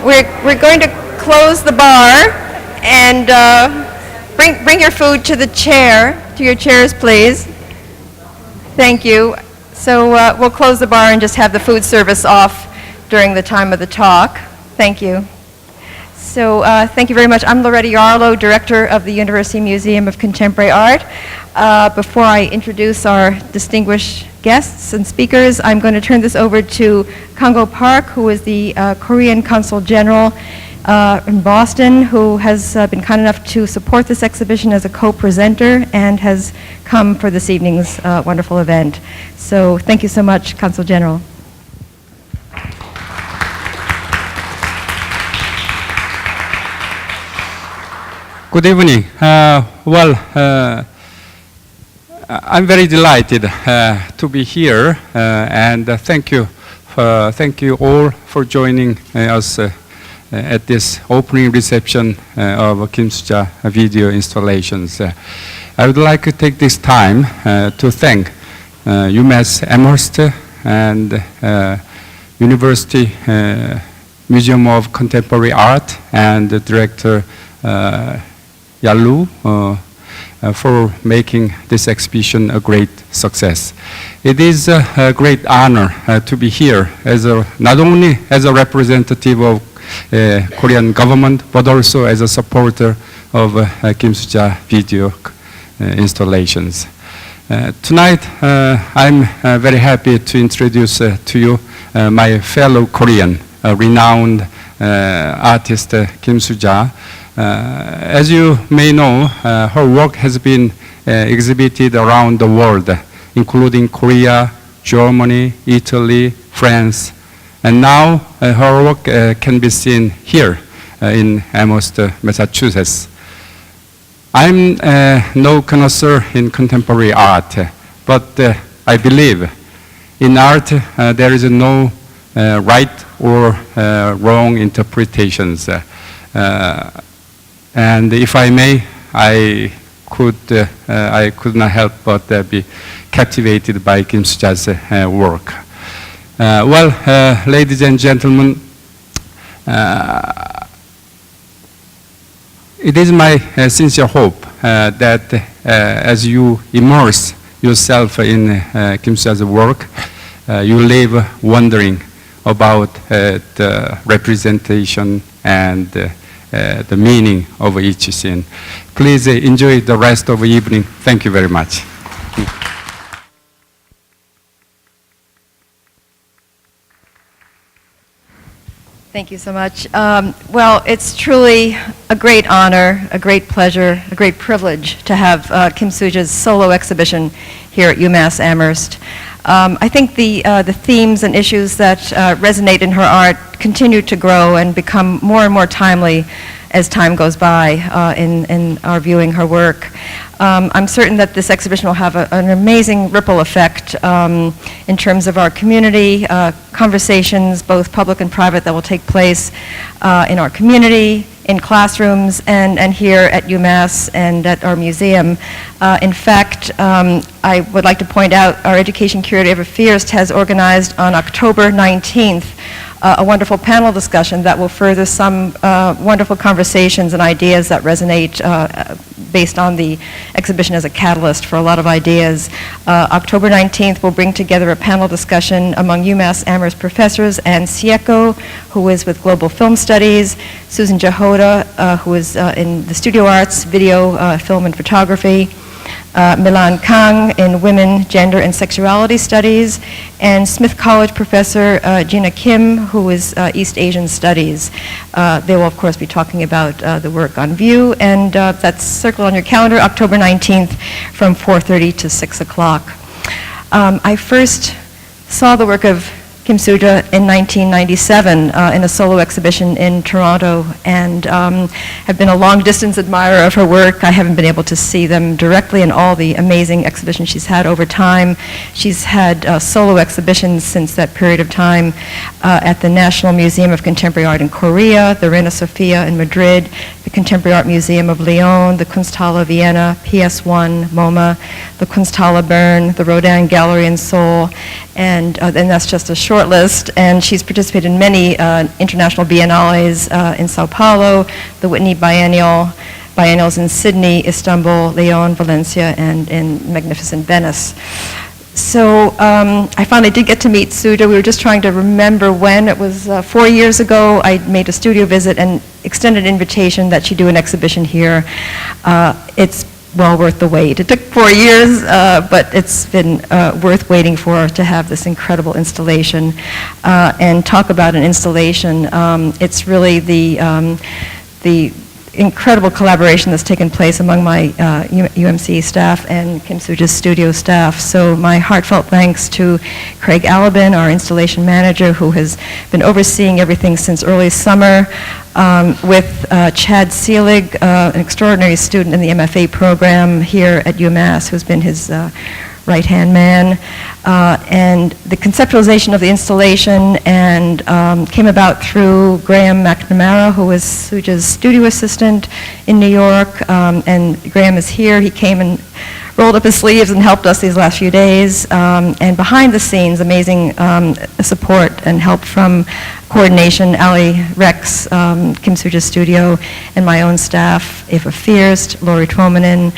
We're going to close the bar and bring your food to your chairs, please. Thank you. So we'll close the bar and just have the food service off during the time of the talk. Thank you. So thank you very much. I'm Loretta Yarlow, Director of the University Museum of Contemporary Art. Before I introduce our distinguished guests and speakers, I'm going to turn this over to Kongo Park, who is the Korean Consul General in Boston, who has been kind enough to support this exhibition as a co-presenter and has come for this evening's wonderful event. So thank you so much, Consul General. Good evening. I'm very delighted to be here, and thank you all for joining us at this opening reception of Kimsooja video installations. I would like to take this time to thank UMass Amherst and University Museum of Contemporary Art and the Director Yalu for making this exhibition a great success. It is a great honor to be here as not only as a representative of Korean government, but also as a supporter of Kimsooja video installations. Tonight, I'm very happy to introduce to you my fellow Korean, renowned artist Kimsooja. As you may know, her work has been exhibited around the world, including Korea, Germany, Italy, France, and now her work can be seen here in Amherst, Massachusetts. I'm no connoisseur in contemporary art, but I believe in art there is no right or wrong interpretations. And if I may, I could not help but be captivated by Kimsooja's work. Ladies and gentlemen, it is my sincere hope that as you immerse yourself in Kimsooja's work, you leave wondering about the representation and the meaning of each scene. Please enjoy the rest of the evening. Thank you very much. Thank you so much. Well, it's truly a great honor, a great pleasure, a great privilege to have Kimsooja's solo exhibition here at UMass Amherst. I think the themes and issues that resonate in her art continue to grow and become more and more timely as time goes by in our viewing her work. I'm certain that this exhibition will have an amazing ripple effect in terms of our community, conversations, both public and private, that will take place in our community, in classrooms, and here at UMass and at our museum. In fact, I would like to point out our Education Curator, Eva Fierst, has organized on October 19th a wonderful panel discussion that will further some wonderful conversations and ideas that resonate based on the exhibition as a catalyst for a lot of ideas. October 19th will bring together a panel discussion among UMass Amherst professors, and Sieko, who is with Global Film Studies, Susan Jahoda, who is in the studio arts, video, film, and photography, Milan Kang in Women, Gender, and Sexuality Studies, and Smith College professor Gina Kim, who is East Asian Studies. They will, of course, be talking about the work on view, and that's circled on your calendar, October 19th from 4:30 to 6 o'clock. I first saw the work of Kimsooja in 1997 in a solo exhibition in Toronto, and have been a long-distance admirer of her work. I haven't been able to see them directly in all the amazing exhibitions she's had over time. She's had solo exhibitions since that period of time at the National Museum of Contemporary Art in Korea, the Reina Sofia in Madrid, the Contemporary Art Museum of Lyon, the Kunsthalle Vienna, PS1, MoMA, the Kunsthalle Bern, the Rodin Gallery in Seoul, and that's just a short list. And she's participated in many international biennales in Sao Paulo, the Whitney Biennials in Sydney, Istanbul, Lyon, Valencia, and in magnificent Venice. So I finally did get to meet Sooja. We were just trying to remember when. It was 4 years ago. I made a studio visit and extended an invitation that she do an exhibition here. It's well worth the wait. It took 4 years, but it's been worth waiting for to have this incredible installation. And talk about an installation. It's really the incredible collaboration that's taken place among my UMCA staff and Kimsooja's studio staff. So my heartfelt thanks to Craig Alabin, our installation manager, who has been overseeing everything since early summer, with Chad Seelig, an extraordinary student in the MFA program here at UMass, who's been his right-hand man, and the conceptualization of the installation and came about through Graham McNamara, who was Sooja's studio assistant in New York, and Graham is here. He came and rolled up his sleeves and helped us these last few days, and behind the scenes, amazing support and help from coordination, Ali Rex, Kimsooja's studio, and my own staff, Eva Fierst, Lori Tuomanen,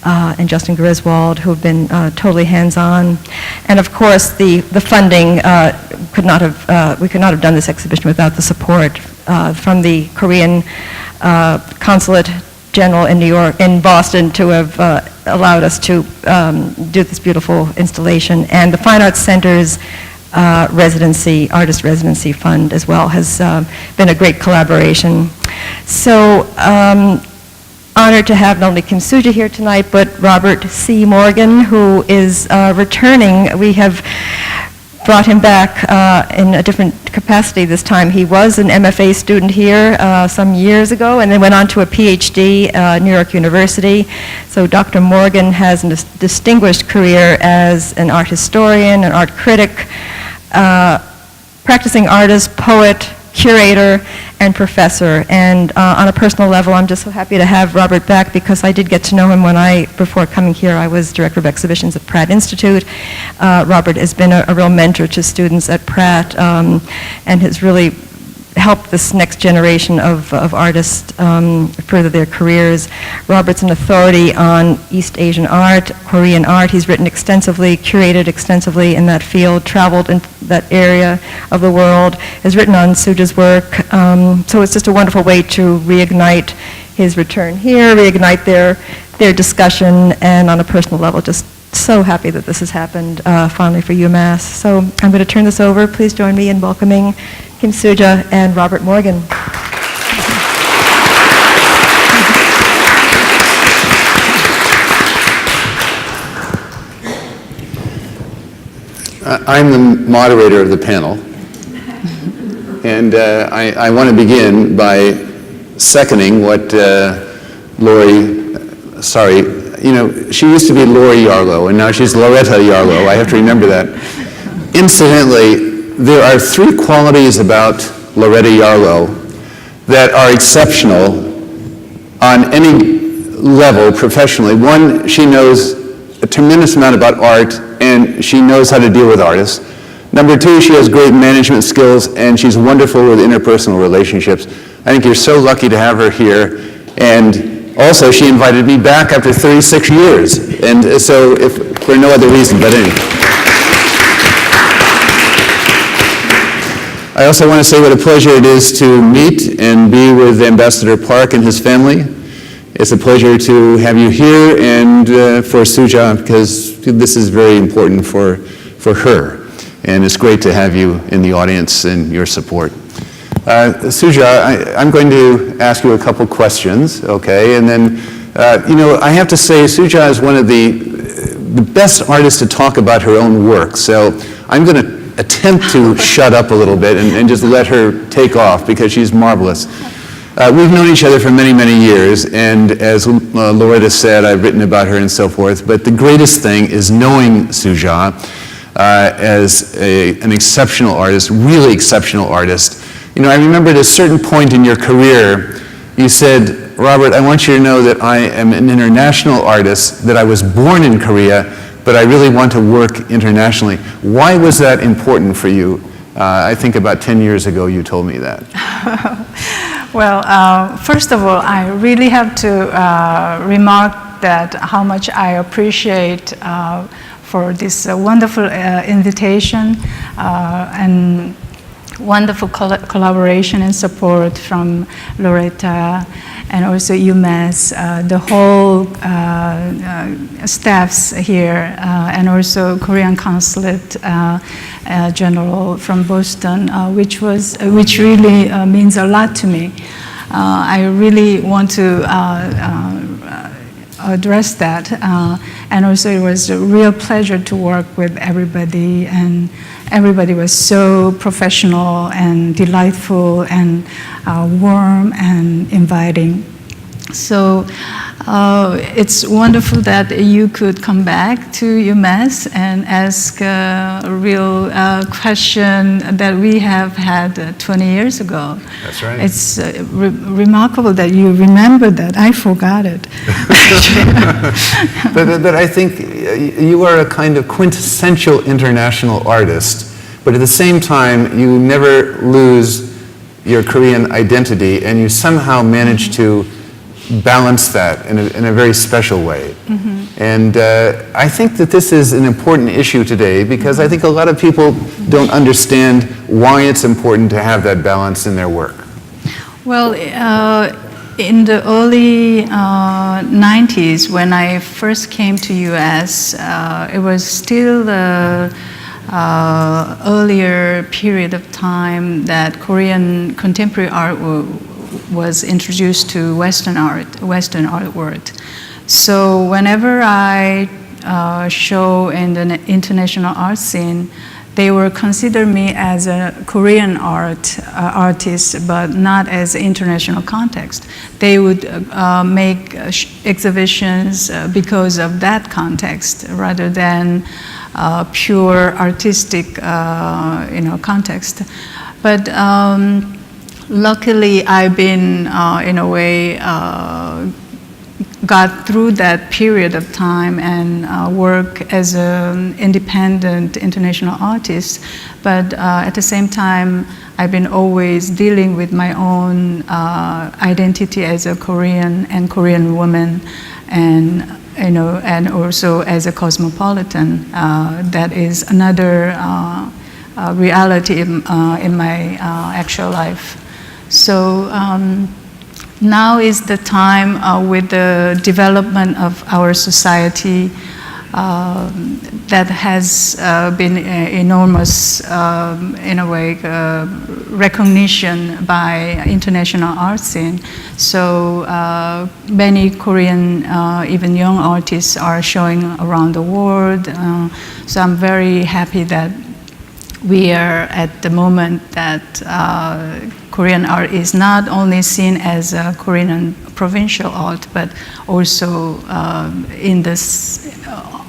and Justin Griswold, who have been totally hands-on. And of course, the funding we could not have done this exhibition without the support from the Korean Consulate General in New York, in Boston, to have allowed us to do this beautiful installation. And the Fine Arts Center's artist residency fund as well has been a great collaboration. So, honored to have not only Kimsooja here tonight, but Robert C. Morgan, who is returning. We have brought him back in a different capacity this time. He was an MFA student here some years ago and then went on to a PhD at New York University. So Dr. Morgan has a distinguished career as an art historian, an art critic, practicing artist, poet, curator, and professor. And on a personal level, I'm just so happy to have Robert back because I did get to know him before coming here, I was director of exhibitions at Pratt Institute. Robert has been a real mentor to students at Pratt and has really helped this next generation of artists further their careers. Robert's an authority on East Asian art, Korean art. He's written extensively, curated extensively in that field, traveled in that area of the world, has written on Sooja's work. So it's just a wonderful way to reignite his return here, reignite their discussion, and on a personal level, just so happy that this has happened finally for UMass. So I'm going to turn this over. Please join me in welcoming Kimsooja and Robert Morgan. I'm the moderator of the panel, and I want to begin by seconding what she used to be Lori Yarlow, and now she's Loretta Yarlow. I have to remember that. Incidentally, there are three qualities about Loretta Yarlow that are exceptional on any level professionally. One, she knows a tremendous amount about art, and she knows how to deal with artists. Number two, she has great management skills, and she's wonderful with interpersonal relationships. I think you're so lucky to have her here. And also, she invited me back after 36 years. And so, if for no other reason, but anyway. I also want to say what a pleasure it is to meet and be with Ambassador Park and his family. It's a pleasure to have you here and for Sooja, because this is very important for her. And it's great to have you in the audience and your support. Sooja, I'm going to ask you a couple questions, okay? And then, I have to say Sooja is one of the best artists to talk about her own work. So I'm going to attempt to shut up a little bit and just let her take off because she's marvelous. We've known each other for many, many years, and as Loretta said, I've written about her and so forth, but the greatest thing is knowing Sooja as an exceptional artist, really exceptional artist. I remember at a certain point in your career, you said, Robert, I want you to know that I am an international artist, that I was born in Korea, but I really want to work internationally. Why was that important for you? I think about 10 years ago you told me that. Well, first of all, I really have to remark that how much I appreciate for this wonderful invitation and wonderful collaboration and support from Loretta and also UMass, the whole staffs here, and also Korean Consulate General from Boston, which really means a lot to me. I really want to address that, and also it was a real pleasure to work with everybody, and everybody was so professional and delightful and warm and inviting. So it's wonderful that you could come back to UMass and ask a real question that we have had 20 years ago. That's right. It's remarkable that you remember that. I forgot it. But I think you are a kind of quintessential international artist, but at the same time, you never lose your Korean identity, and you somehow manage to balance that in a very special way. And I think that this is an important issue today, because I think a lot of people don't understand why it's important to have that balance in their work. Well, in the early 90s, when I first came to US, it was still the earlier period of time that Korean contemporary art was introduced to Western art world. So whenever I show in the international art scene, they will consider me as a Korean artist, but not as international context. They would make exhibitions because of that context, rather than pure artistic, context. But luckily, I've been, in a way, got through that period of time and work as an independent international artist. But at the same time, I've been always dealing with my own identity as a Korean and Korean woman, and and also as a cosmopolitan. That is another reality in my actual life. So now is the time with the development of our society that has been enormous, in a way, recognition by international art scene. So many Korean, even young artists are showing around the world. So I'm very happy that we are at the moment that Korean art is not only seen as a Korean provincial art, but also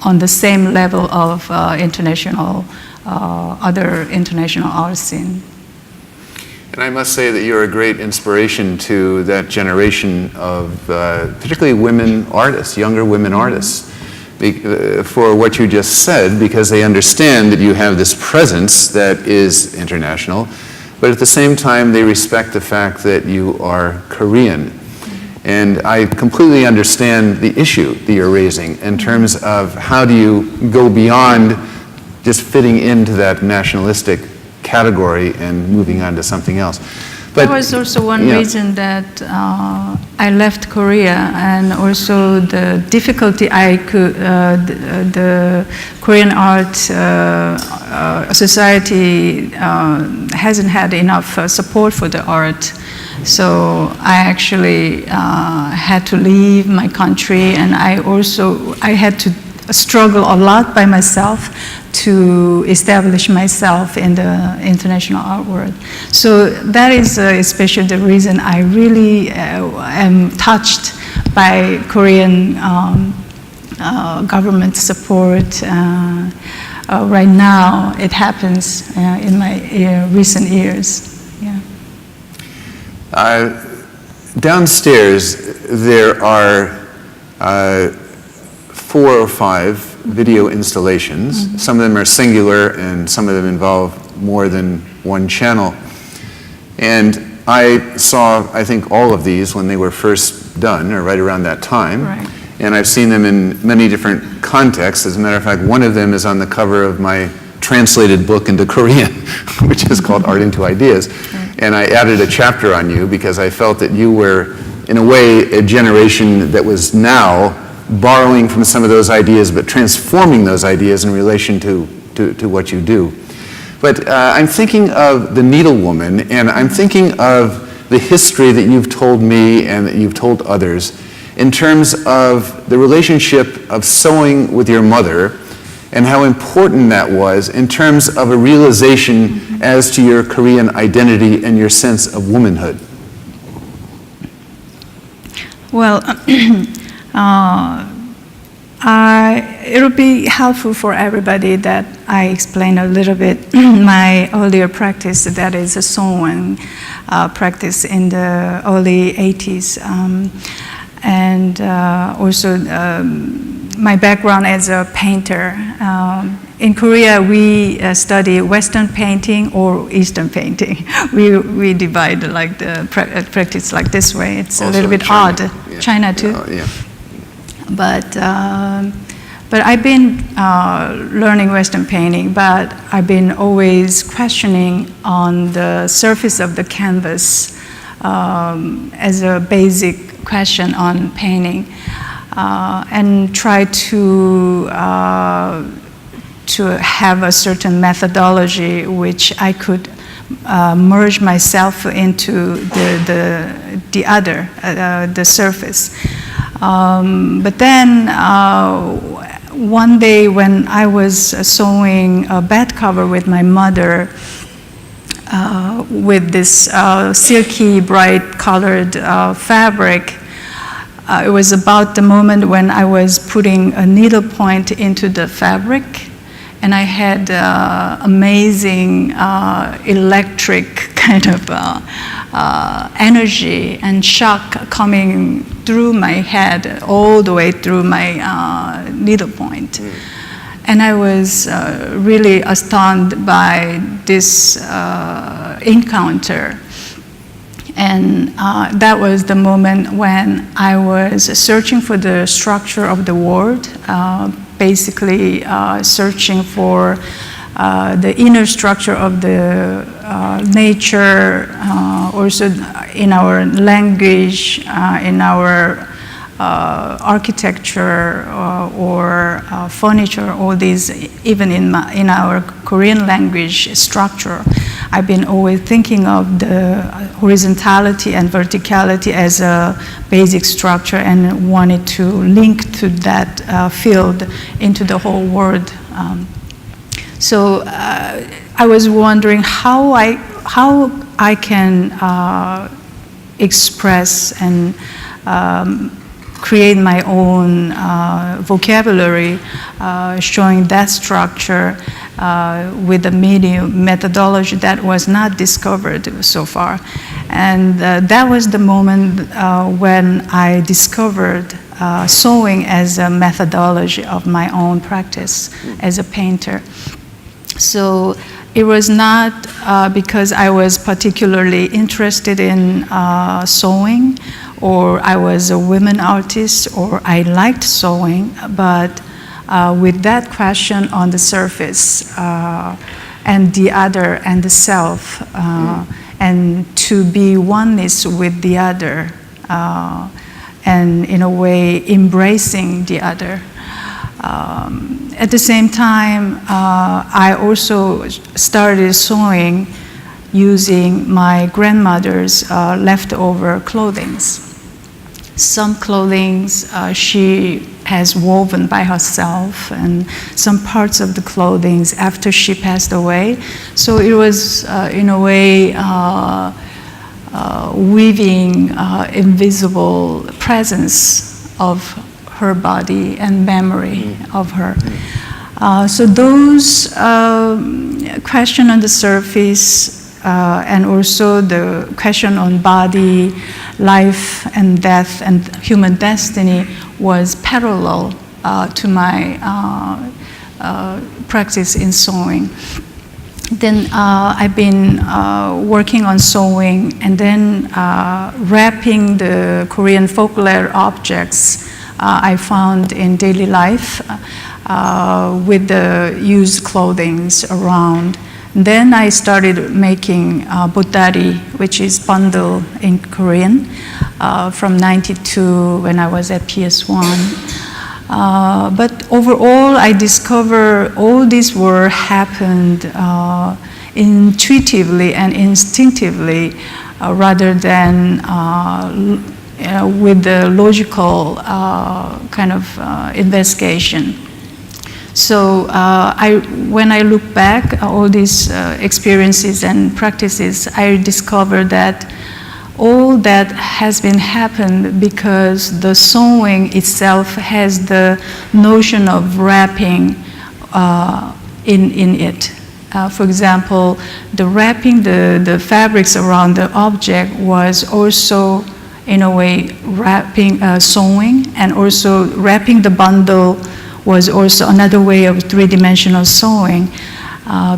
on the same level of international, other international art scene. And I must say that you're a great inspiration to that generation of particularly women artists, younger women artists, for what you just said, because they understand that you have this presence that is international, but at the same time they respect the fact that you are Korean. And I completely understand the issue that you're raising in terms of how do you go beyond just fitting into that nationalistic category and moving on to something else. But that was also one reason that I left Korea, and also the difficulty the Korean art society hasn't had enough support for the art. So I actually had to leave my country, and I had to struggle a lot by myself to establish myself in the international art world. So that is especially the reason I really am touched by Korean government support. Right now, it happens in my recent years. Yeah. downstairs there are 4 or 5 video installations. Some of them are singular and some of them involve more than one channel. And I saw, I think, all of these when they were first done, or right around that time. Right. And I've seen them in many different contexts. As a matter of fact, one of them is on the cover of my translated book into Korean, which is called Art into Ideas. And I added a chapter on you because I felt that you were, in a way, a generation that was now borrowing from some of those ideas, but transforming those ideas in relation to what you do. But I'm thinking of the Needle Woman, and I'm thinking of the history that you've told me and that you've told others in terms of the relationship of sewing with your mother and how important that was in terms of a realization as to your Korean identity and your sense of womanhood. Well, it'll be helpful for everybody that I explain a little bit my earlier practice, that is a sewing practice in the early 80s. And also my background as a painter. In Korea, we study Western painting or Eastern painting. We divide like the practice like this way. It's also a little bit China. odd. Yeah. China too. Yeah. But I've been learning Western painting, but I've been always questioning on the surface of the canvas as a basic question on painting, and try to have a certain methodology which I could merge myself into the other, the surface. But then one day when I was sewing a bed cover with my mother, with this silky, bright colored fabric, it was about the moment when I was putting a needle point into the fabric, and I had amazing electric kind of energy and shock coming through my head all the way through my needle point. And I was really astounded by this encounter. And that was the moment when I was searching for the structure of the world, basically searching for the inner structure of the nature, also in our language, in our architecture or furniture, all these, even in our Korean language structure. I've been always thinking of the horizontality and verticality as a basic structure and wanted to link to that field into the whole world. So I was wondering how I can express and create my own vocabulary showing that structure with a medium methodology that was not discovered so far. And that was the moment when I discovered sewing as a methodology of my own practice as a painter. So it was not because I was particularly interested in sewing, or I was a women artist, or I liked sewing, but with that question on the surface, and the other and the self, and to be oneness with the other, and in a way embracing the other. At the same time, I also started sewing using my grandmother's leftover clothings. Some clothings she has woven by herself, and some parts of the clothings after she passed away. So it was, in a way, weaving invisible presence of her body and memory of her. So those questions on the surface and also the question on body, life and death and human destiny was parallel to my practice in sewing. Then I've been working on sewing and then wrapping the Korean folklore objects I found in daily life with the used clothing around. Then I started making botari, which is bundle in Korean, from 92 when I was at PS1. But overall, I discovered all this work happened intuitively and instinctively rather than with the logical kind of investigation. So when I look back all these experiences and practices, I discovered that all that has been happened because the sewing itself has the notion of wrapping in it. For example, the wrapping the fabrics around the object was also, in a way, wrapping sewing, and also wrapping the bundle was also another way of three-dimensional sewing.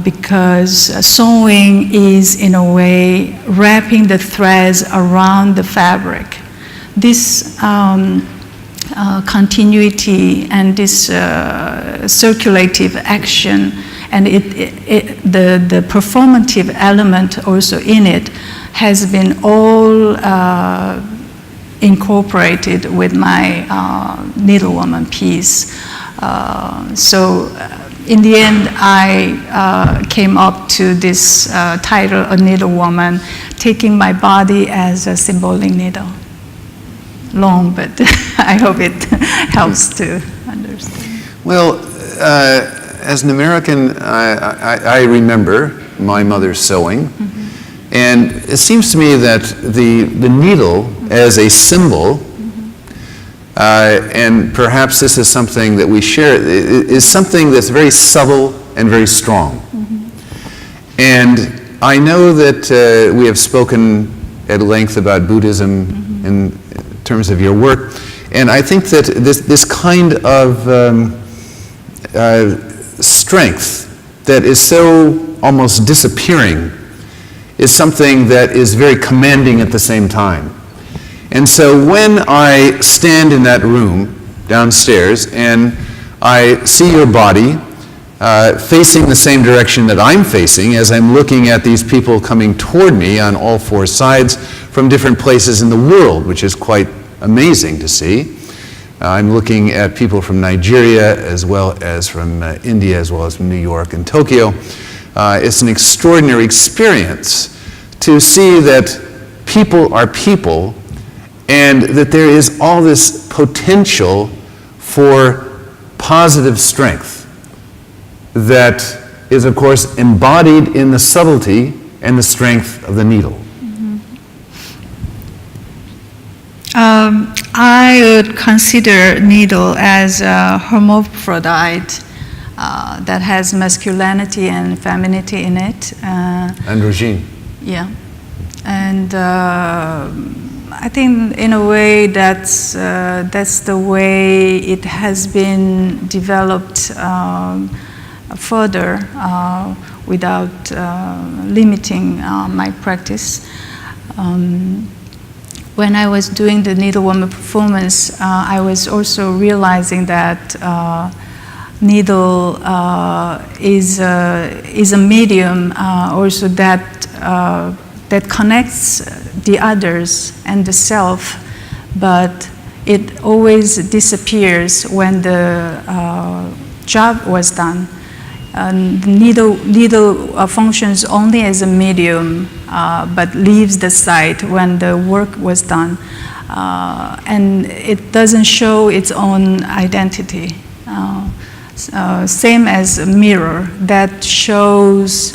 Because sewing is, in a way, wrapping the threads around the fabric. This continuity and this circulative action and the performative element also in it has been all incorporated with my Needlewoman piece. In the end, I came up to this title, A Needlewoman, taking my body as a symbolic needle. Long, but I hope it helps to understand. Well, as an American, I remember my mother sewing, and it seems to me that the needle as a symbol, and perhaps this is something that we share, is something that's very subtle and very strong. And I know that we have spoken at length about Buddhism in terms of your work, and I think that this kind of strength that is so almost disappearing is something that is very commanding at the same time. And so when I stand in that room downstairs and I see your body facing the same direction that I'm facing as I'm looking at these people coming toward me on all four sides from different places in the world, which is quite amazing to see. I'm looking at people from Nigeria as well as from India as well as from New York and Tokyo. It's an extraordinary experience to see that people are people and that there is all this potential for positive strength that is, of course, embodied in the subtlety and the strength of the needle. I would consider needle as a hermaphrodite that has masculinity and femininity in it. Androgyne. Yeah. And I think in a way that's the way it has been developed further without limiting my practice. When I was doing the Needlewoman performance, I was also realizing that needle is a medium also that connects the others and the self, but it always disappears when the job was done. Needle functions only as a medium, but leaves the site when the work was done, and it doesn't show its own identity. Same as a mirror that shows,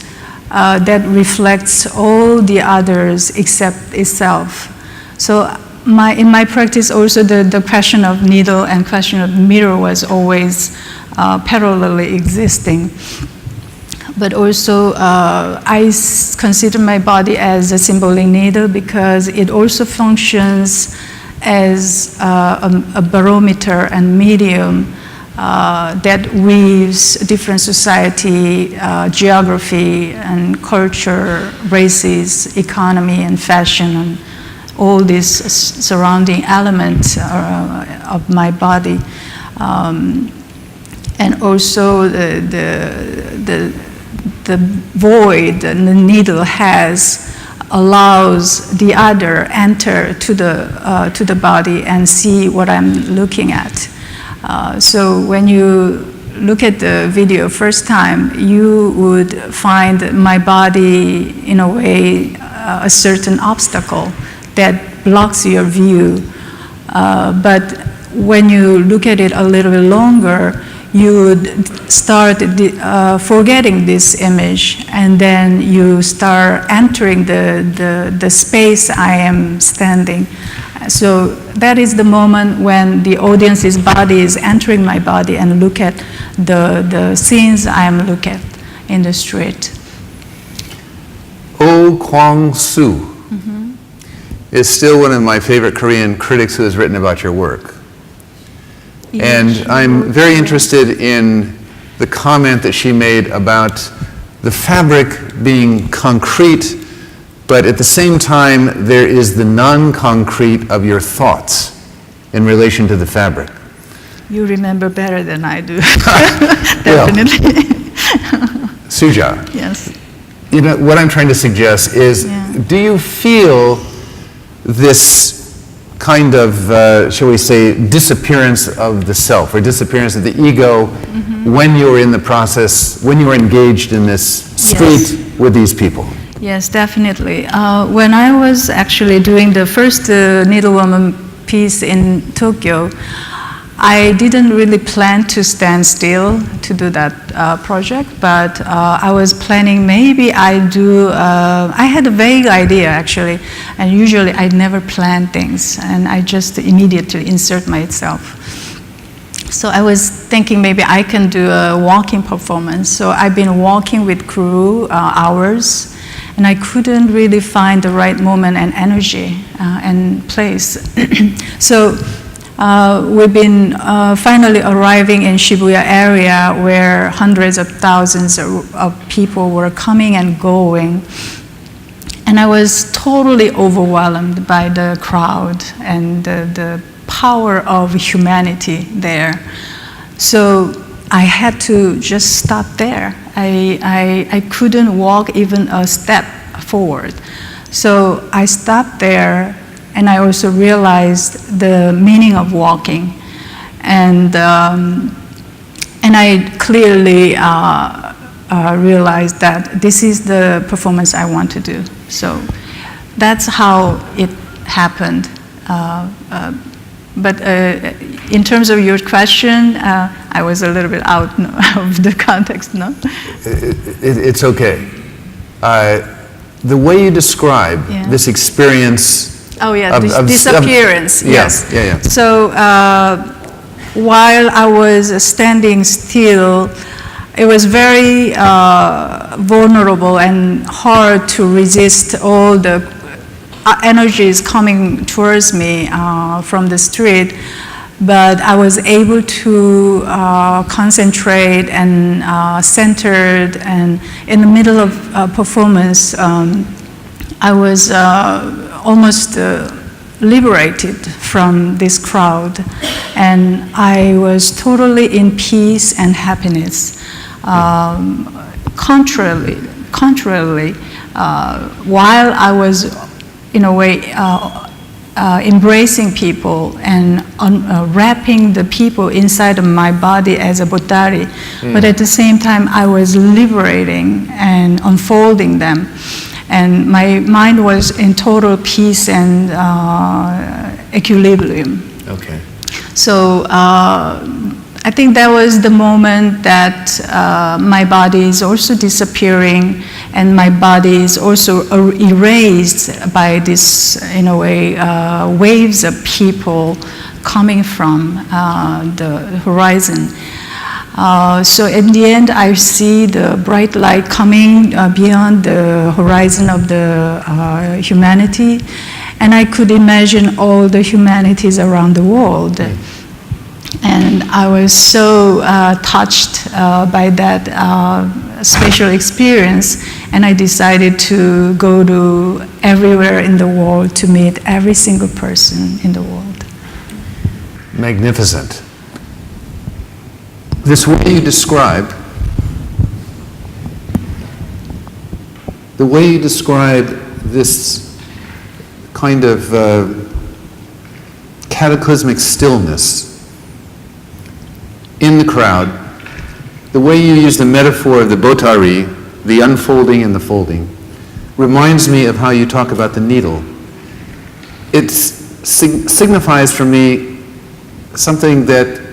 that reflects all the others except itself. So in my practice also the question of needle and question of mirror was always parallelly existing. But also, consider my body as a symbolic needle because it also functions as a barometer and medium that weaves different society, geography and culture, races, economy and fashion, and all these surrounding elements of my body. And also the void the needle has allows the other enter to the body and see what I'm looking at. So when you look at the video first time, you would find my body in a way a certain obstacle that blocks your view. But when you look at it a little bit longer, you would start forgetting this image, and then you start entering the space I am standing. So that is the moment when the audience's body is entering my body and look at the scenes I am looking at in the street. Oh Kwang-soo is still one of my favorite Korean critics who has written about your work. And I'm very interested in the comment that she made about the fabric being concrete, but at the same time, there is the non-concrete of your thoughts in relation to the fabric. You remember better than I do, definitely. Suja, Yes. you know, what I'm trying to suggest is, do you feel this kind of, shall we say, disappearance of the self or disappearance of the ego when you're in the process, when you're engaged in this street with these people? Yes, definitely. When I was actually doing the first Needle Woman piece in Tokyo, I didn't really plan to stand still to do that project, but I was planning maybe I had a vague idea actually, and usually I never plan things, and I just immediately insert myself. So I was thinking maybe I can do a walking performance. So I've been walking with crew hours, and I couldn't really find the right moment and energy and place. So we've been finally arriving in Shibuya area where hundreds of thousands of people were coming and going. And I was totally overwhelmed by the crowd and the power of humanity there. So I had to just stop there. I couldn't walk even a step forward. So I stopped there, and I also realized the meaning of walking. And I clearly realized that this is the performance I want to do. So that's how it happened. But in terms of your question, I was a little bit out of the context, no? It's okay. The way you describe this experience. Oh yeah, disappearance. Yes. Yeah. So while I was standing still, it was very vulnerable and hard to resist all the energies coming towards me from the street. But I was able to concentrate and centered, and in the middle of performance, I was almost liberated from this crowd, and I was totally in peace and happiness. Contrarily, while I was in a way embracing people and wrapping the people inside of my body as a botari, but at the same time I was liberating and unfolding them. And my mind was in total peace and equilibrium. Okay. So I think that was the moment that my body is also disappearing, and my body is also erased by this, in a way, waves of people coming from the horizon. So in the end, I see the bright light coming beyond the horizon of the humanity, and I could imagine all the humanities around the world. And I was so touched by that special experience, and I decided to go to everywhere in the world to meet every single person in the world. Magnificent. This way you describe, this kind of cataclysmic stillness in the crowd, the way you use the metaphor of the botari, the unfolding and the folding, reminds me of how you talk about the needle. It signifies for me something that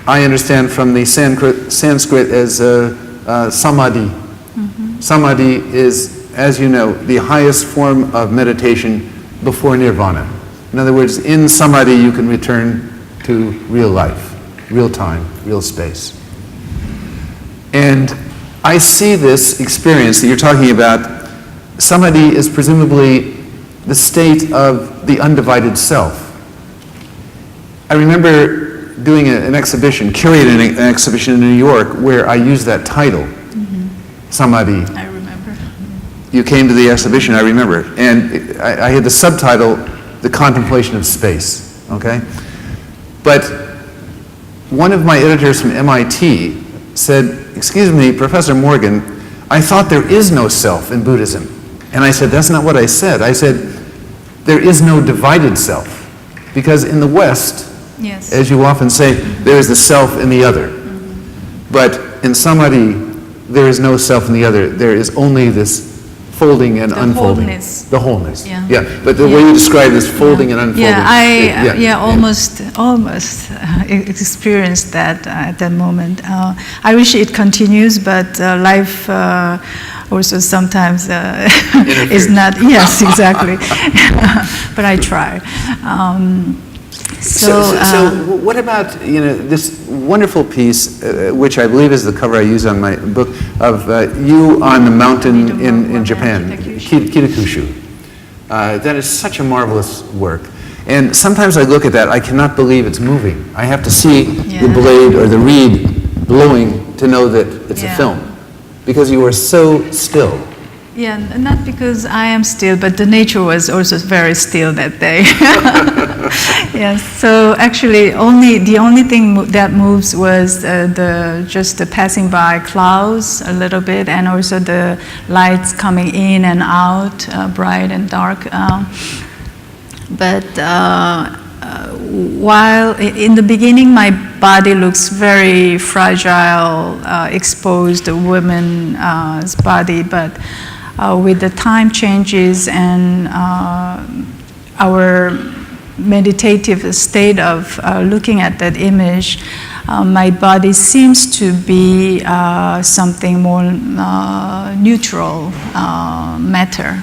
I understand from the Sanskrit as samadhi. Mm-hmm. Samadhi is, as you know, the highest form of meditation before nirvana. In other words, in samadhi you can return to real life, real time, real space. And I see this experience that you're talking about. Samadhi is presumably the state of the undivided self. I remember doing an exhibition, curating an exhibition in New York where I used that title, Samadhi. I remember. You came to the exhibition, I remember. And I had the subtitle, The Contemplation of Space, okay? But one of my editors from MIT said, "Excuse me, Professor Morgan, I thought there is no self in Buddhism." And I said, "That's not what I said. I said, there is no divided self. Because in the West, Yes. as you often say, there is the self in the other. But in Samadhi, there is no self in the other. There is only this folding and unfolding. Wholeness. The wholeness. Yeah. Yeah. But the way you describe this folding and unfolding. Yeah, almost experienced that at that moment. I wish it continues, but life also sometimes is not. Yes, exactly. But I try. So what about this wonderful piece, which I believe is the cover I use on my book, of you on the mountain in Japan, Kitakushu. That is such a marvelous work. And sometimes I look at that, I cannot believe it's moving. I have to see the blade or the reed blowing to know that it's a film, because you are so still. Yeah, not because I am still, but the nature was also very still that day. Yes, so actually the only thing that moves was just the passing by clouds a little bit, and also the lights coming in and out, bright and dark. But while in the beginning my body looks very fragile, exposed, a woman's body, but with the time changes and our meditative state of looking at that image, my body seems to be something more neutral matter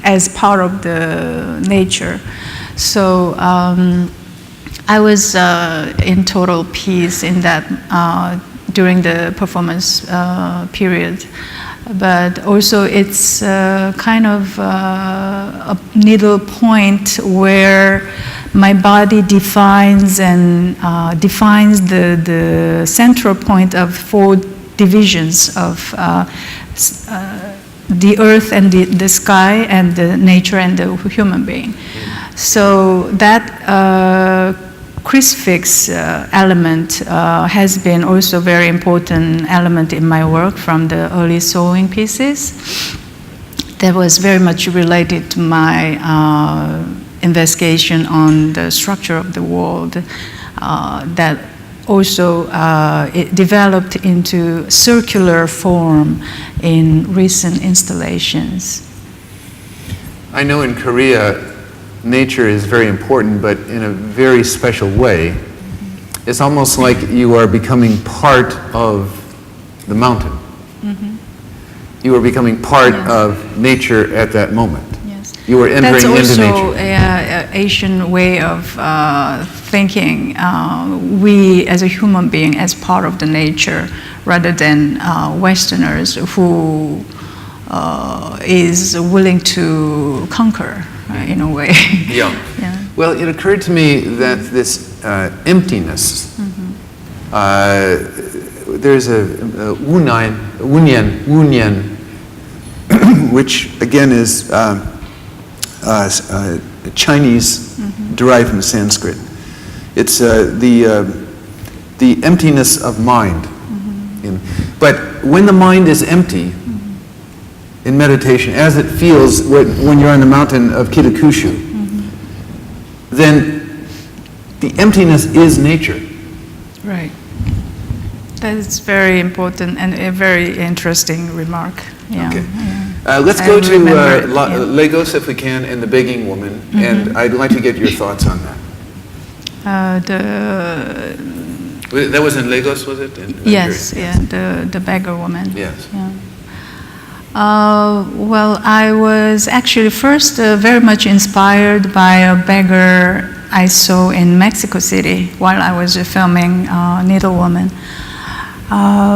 as part of the nature. So I was in total peace in that during the performance period. But also it's kind of a needle point where my body defines the central point of 4 divisions of the earth and the sky and the nature and the human being. So that crucifix element has been also a very important element in my work from the early sewing pieces. That was very much related to my investigation on the structure of the world. That also it developed into circular form in recent installations. I know in Korea, nature is very important, but in a very special way. It's almost like you are becoming part of the mountain. You are becoming part of nature at that moment. Yes. You were entering That's into also nature. an Asian way of thinking. We, as a human being, as part of the nature, rather than Westerners who is willing to conquer, in a way. Yeah. Yeah. Well, it occurred to me that this emptiness, there's a wunyan, which again is Chinese, derived from Sanskrit. It's the emptiness of mind. But when the mind is empty, in meditation, as it feels when you're on the mountain of Kitakushu, then the emptiness is nature. Right. That is very important and a very interesting remark. Yeah. Okay. Yeah. Let's I go to remember it, yeah. Lagos, if we can, and the Begging Woman, and I'd like to get your thoughts on that. That was in Lagos, was it? In Yes, Nigeria? yeah, the Beggar Woman. Yes. Yeah. Well, I was actually first very much inspired by a beggar I saw in Mexico City while I was filming Needle Woman.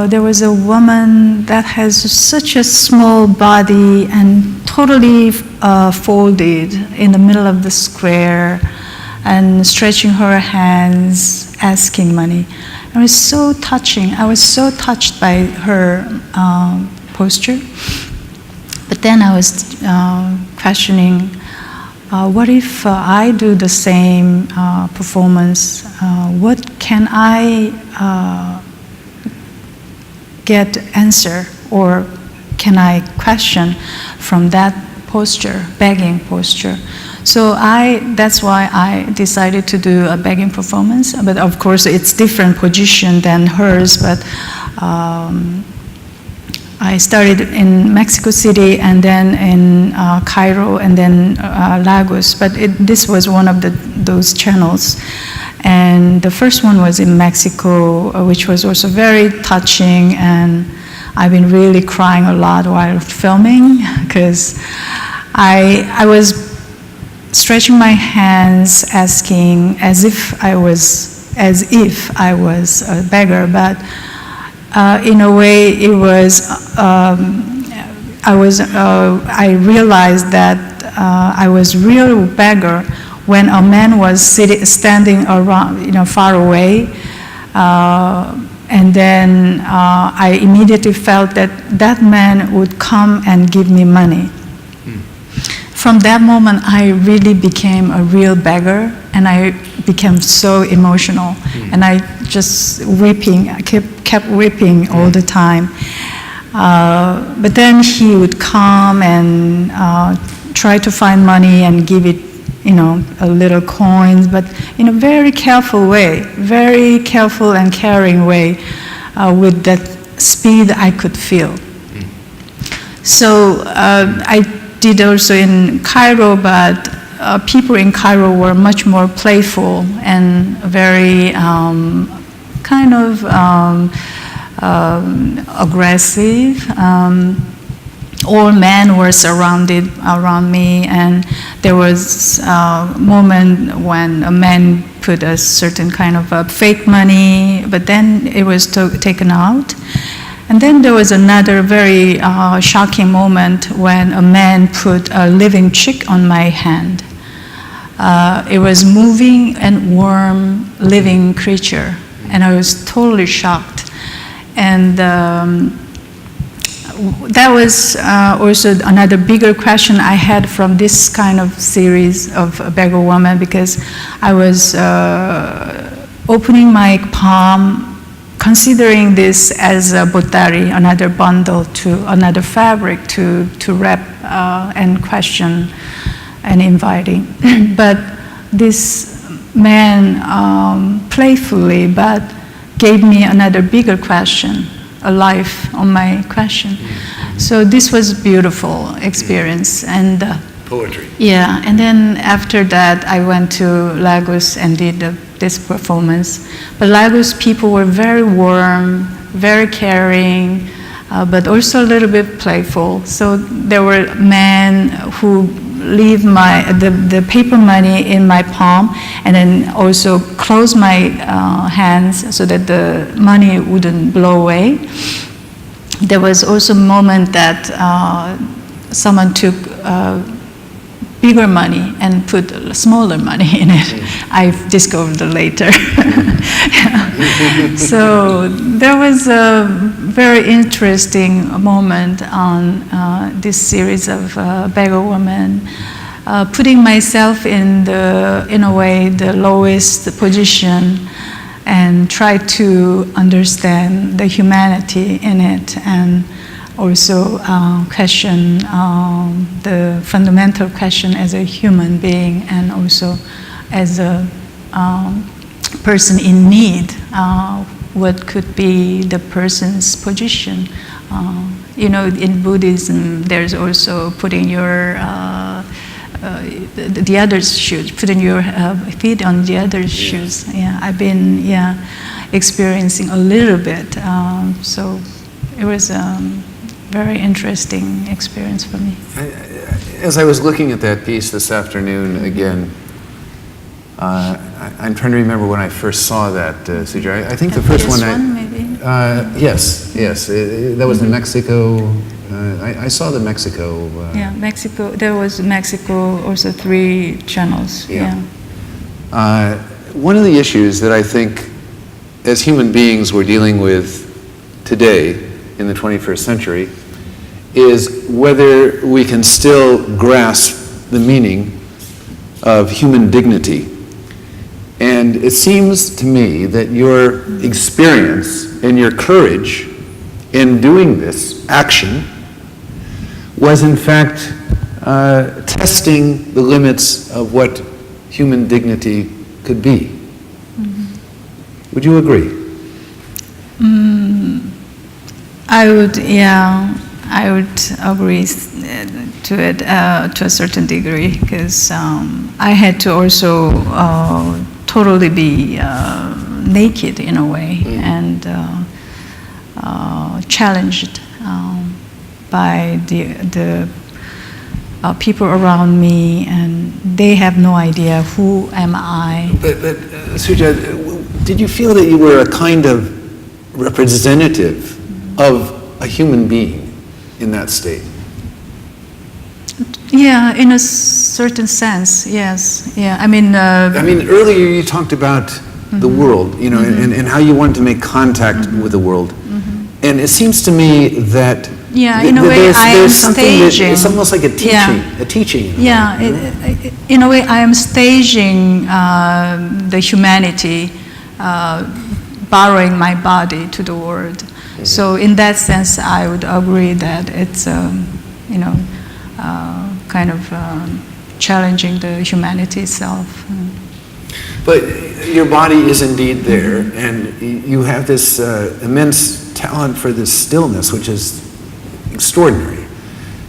There was a woman that has such a small body and totally folded in the middle of the square and stretching her hands, asking money. It was so touching. I was so touched by her posture. But then I was questioning, what if I do the same performance? What can I get answer, or can I question from that posture, begging posture? So that's why I decided to do a begging performance. But of course, it's different position than hers. But I started in Mexico City, and then in Cairo, and then Lagos. But this was one of those channels. And the first one was in Mexico, which was also very touching. And I've been really crying a lot while filming, because I was stretching my hands, asking as if I was a beggar, but in a way it was. I realized that I was real beggar when a man was standing around, far away, and then I immediately felt that that man would come and give me money. From that moment, I really became a real beggar, and I became so emotional, and I just weeping. I kept weeping all the time. But then he would come and try to find money and give it, a little coins, but in a very careful way, very careful and caring way, with that speed I could feel. So I did also in Cairo, but people in Cairo were much more playful and very kind of aggressive. All men were surrounded around me, and there was a moment when a man put a certain kind of fake money, but then it was taken out. And then there was another very shocking moment when a man put a living chick on my hand. It was moving and warm, living creature, and I was totally shocked. And that was also another bigger question I had from this kind of series of Beggar Woman, because I was opening my palm, considering this as a botari, another bundle, another fabric to wrap and question and inviting. But this man playfully but gave me another bigger question, a life on my question. So this was a beautiful experience. And Poetry. yeah, and then after that I went to Lagos and did this performance. But Lagos people were very warm, very caring, but also a little bit playful. So there were men who leave the paper money in my palm, and then also close my hands so that the money wouldn't blow away. There was also a moment that someone took bigger money and put smaller money in it. I discovered it later. So there was a very interesting moment on this series of Beggar Woman, putting myself in a way, the lowest position, and try to understand the humanity in it, and also question the fundamental question as a human being, and also as a person in need, what could be the person's position. In Buddhism, there's also putting your the other's shoes, putting your feet on the other's shoes. Yeah, I've been experiencing a little bit. So it was very interesting experience for me. As I was looking at that piece this afternoon again, I'm trying to remember when I first saw that, Sooja. I think the first one, maybe? Yes. That was in Mexico. I saw the Mexico. Mexico. There was Mexico, also 3 channels. One of the issues that I think as human beings we're dealing with today in the 21st century is whether we can still grasp the meaning of human dignity. And it seems to me that your experience and your courage in doing this action was in fact testing the limits of what human dignity could be. Mm-hmm. Would you agree? I would agree to it to a certain degree, because I had to also totally be naked in a way, and challenged by the people around me, and they have no idea who am I. But Sooja, did you feel that you were a kind of representative of a human being in that state? Yeah, in a certain sense, yes. Yeah, I mean, earlier you talked about the world, and how you wanted to make contact with the world. And it seems to me that in a way I am staging. It's almost like a teaching. Yeah, in a way I am staging the humanity, borrowing my body to the world. Mm-hmm. So in that sense, I would agree that it's, kind of challenging the humanity itself. But your body is indeed there, and you have this immense talent for this stillness, which is extraordinary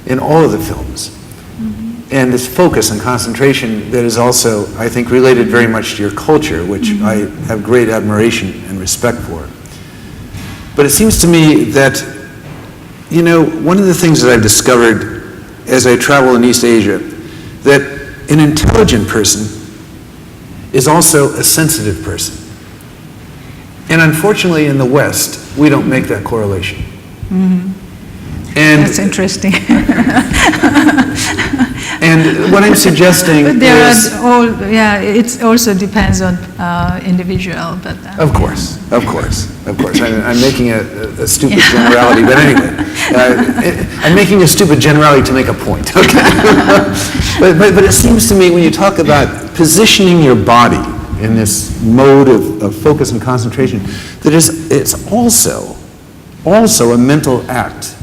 in all of the films. Mm-hmm. And this focus and concentration that is also, I think, related very much to your culture, which I have great admiration and respect for. But it seems to me that, one of the things that I've discovered as I travel in East Asia, that an intelligent person is also a sensitive person. And unfortunately in the West, we don't make that correlation. Mm-hmm. And that's interesting. And what I'm suggesting but it also depends on individual. But Of course. I'm making a stupid generality, but anyway, I'm making a stupid generality to make a point. Okay, but it seems to me when you talk about positioning your body in this mode of focus and concentration, that it's also a mental act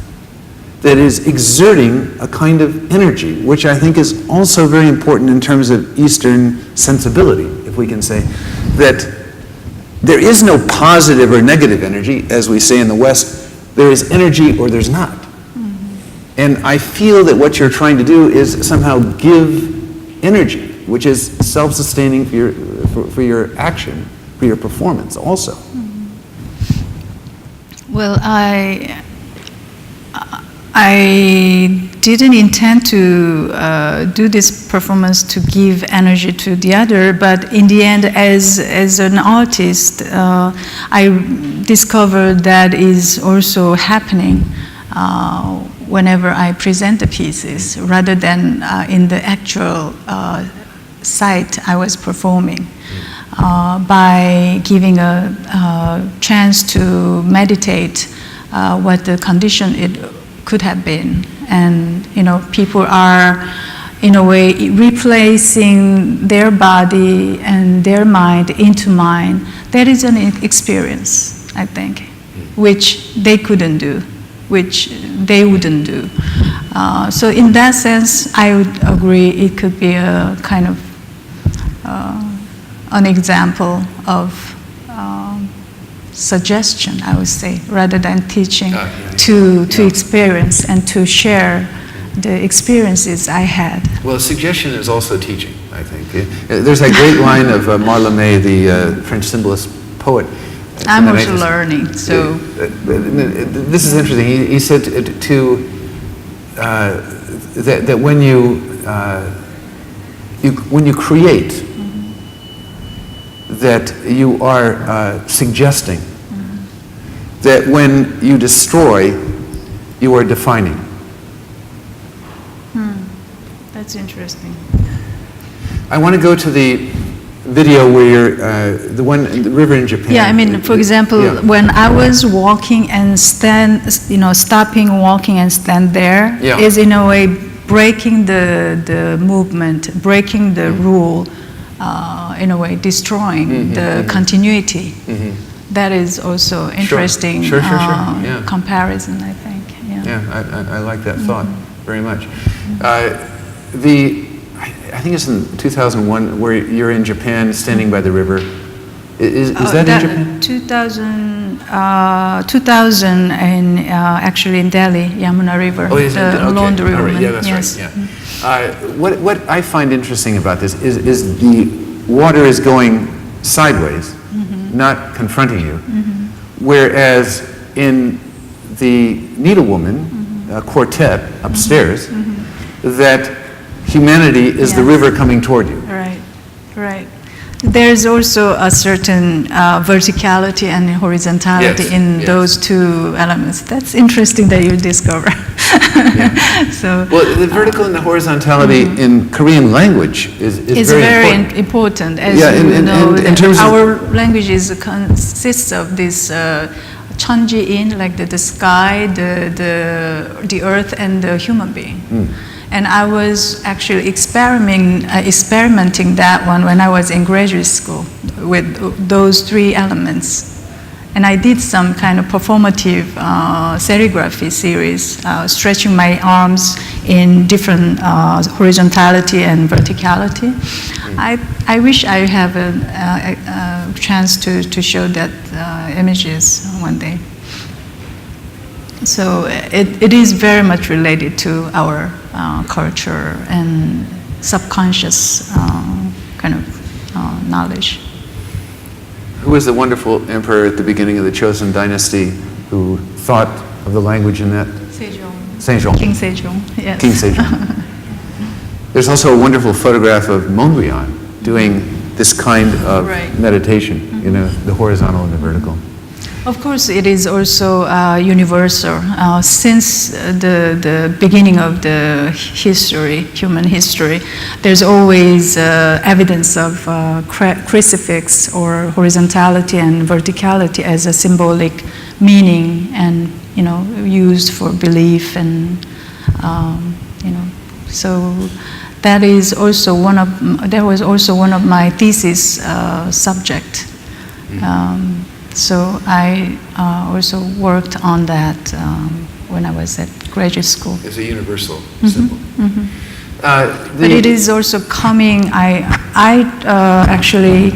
that is exerting a kind of energy, which I think is also very important in terms of Eastern sensibility, if we can say, that there is no positive or negative energy, as we say in the West. There is energy or there's not. Mm-hmm. And I feel that what you're trying to do is somehow give energy, which is self-sustaining for your action, for your performance also. Mm-hmm. Well, I didn't intend to do this performance to give energy to the other, but in the end, as an artist, I discovered that is also happening whenever I present the pieces, rather than in the actual site I was performing. By giving a chance to meditate what the condition it could have been. And, people are, in a way, replacing their body and their mind into mine. That is an experience, I think, which they couldn't do, which they wouldn't do. So in that sense, I would agree it could be a kind of an example of suggestion, I would say, rather than teaching, to experience and to share the experiences I had. Well, suggestion is also teaching, I think. There's that great line of Mallarmé, the French symbolist poet. I'm also learning, so... This is interesting. He said that when you create, that you are suggesting, that when you destroy, you are defining. That's interesting. I want to go to the video where you're, the river in Japan. Yeah, I mean, for example, when I was walking and stopping walking and stand there, is in a way breaking the movement, breaking the rule, in a way destroying the continuity. That is also interesting comparison, I think. I like that thought very much. I think it's in 2001 where you're in Japan standing by the river. Is that in Japan? 2000 and actually in Delhi, Yamuna River, the laundry woman. Yeah, that's right. Yeah. What I find interesting about this is the water is going sideways, not confronting you, whereas in the Needlewoman quartet upstairs, that humanity is the river coming toward you. Right. There's also a certain verticality and horizontality in those two elements. That's interesting that you discover. So, well, the vertical and the horizontality in Korean language is very important. As you know, in terms our language consists of this Chonji-in, like the sky, the earth, and the human being. And I was actually experimenting that one when I was in graduate school with those three elements. And I did some kind of performative serigraphy series, stretching my arms in different horizontality and verticality. I wish I have a chance to show that images one day. So it is very much related to our culture and subconscious kind of knowledge. Who was the wonderful emperor at the beginning of the Chosun dynasty who thought of the language in that? Sejong. King Sejong, yes. King Sejong. There's also a wonderful photograph of Mondrian doing this kind of meditation, the horizontal and the vertical. Of course, it is also universal. Since the beginning of the history, human history, there's always evidence of crucifix or horizontality and verticality as a symbolic meaning, and used for belief, and so that is also was also one of my thesis subject. So I also worked on that when I was at graduate school. It's a universal symbol. But it is also coming, I actually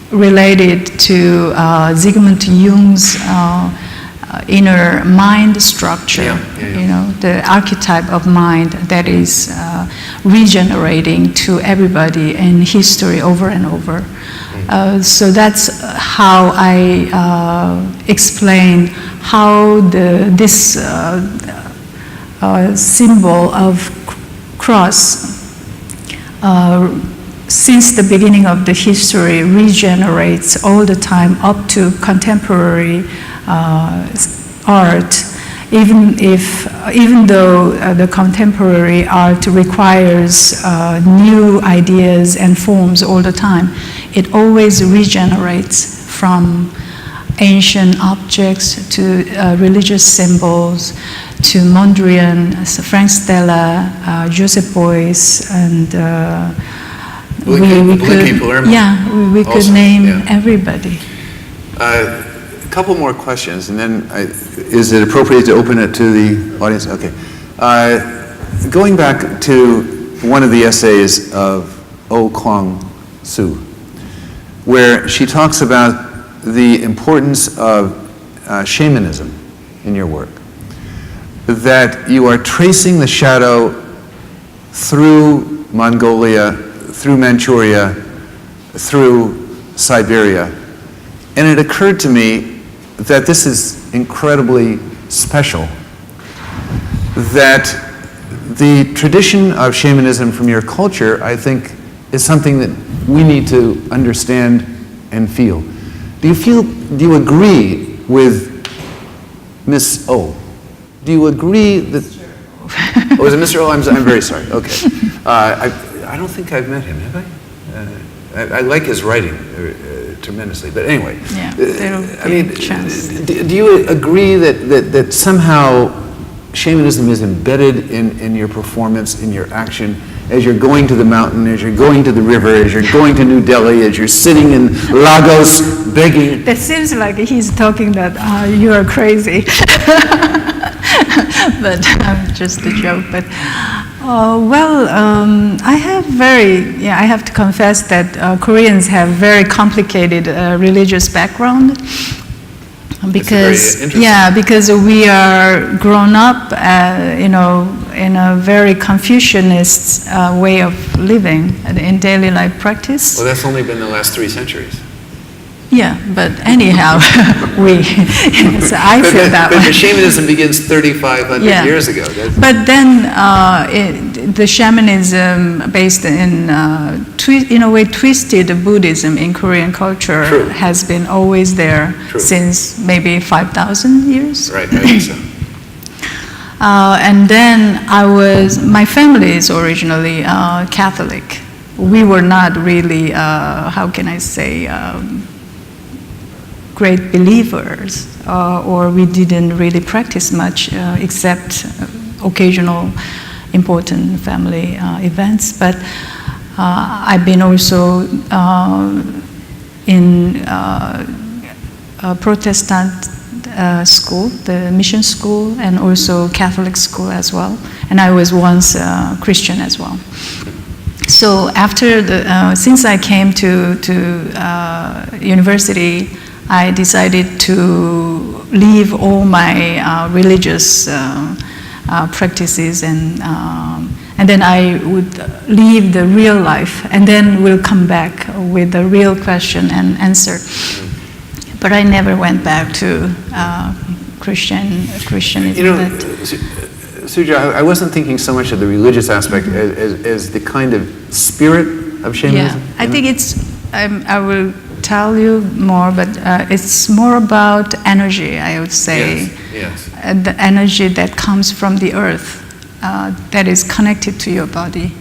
related to Sigmund Jung's inner mind structure, the archetype of mind that is regenerating to everybody in history over and over. So that's how I explain how this symbol of cross, since the beginning of the history, regenerates all the time up to contemporary art. Even though the contemporary art requires new ideas and forms all the time, it always regenerates from ancient objects to religious symbols, to Mondrian, Frank Stella, Joseph Beuys, and we could name everybody. A couple more questions, and then is it appropriate to open it to the audience? Okay. Going back to one of the essays of Oh Kwang Soo, where she talks about the importance of shamanism in your work, that you are tracing the shadow through Mongolia, through Manchuria, through Siberia. And it occurred to me that this is incredibly special, that the tradition of shamanism from your culture, I think, is something that we need to understand and feel. Do you agree with Miss O? Do you agree that, oh, is it Mr. O? I'm very sorry, okay. I don't think I've met him, have I? I like his writing tremendously, but anyway. Yeah, I mean, do you agree that somehow shamanism is embedded in your performance, in your action, as you're going to the mountain, as you're going to the river, as you're going to New Delhi, as you're sitting in Lagos begging? That seems like he's talking that you are crazy. But just a joke. But I have to confess that Koreans have very complicated religious background. Because we are grown up, in a very Confucianist way of living in daily life practice. Well, that's only been the last 3 centuries. Yeah, but anyhow, so I feel that way. But the shamanism begins 3,500 years ago. But then the shamanism based in a way twisted Buddhism in Korean culture has been always there since maybe 5,000 years. Right, I think so. And then my family is originally Catholic. We were not really, how can I say, great believers, or we didn't really practice much except occasional important family events. But I've been also in a Protestant school, the mission school, and also Catholic school as well. And I was once Christian as well. So after since I came to university, I decided to leave all my religious practices, and then I would leave the real life, and then we'll come back with the real question and answer. But I never went back to Christianism. You know, Sooja, I wasn't thinking so much of the religious aspect as the kind of spirit of shamanism. Yeah, I think I will tell you more, but it's more about energy, I would say. Yes. The energy that comes from the earth, that is connected to your body.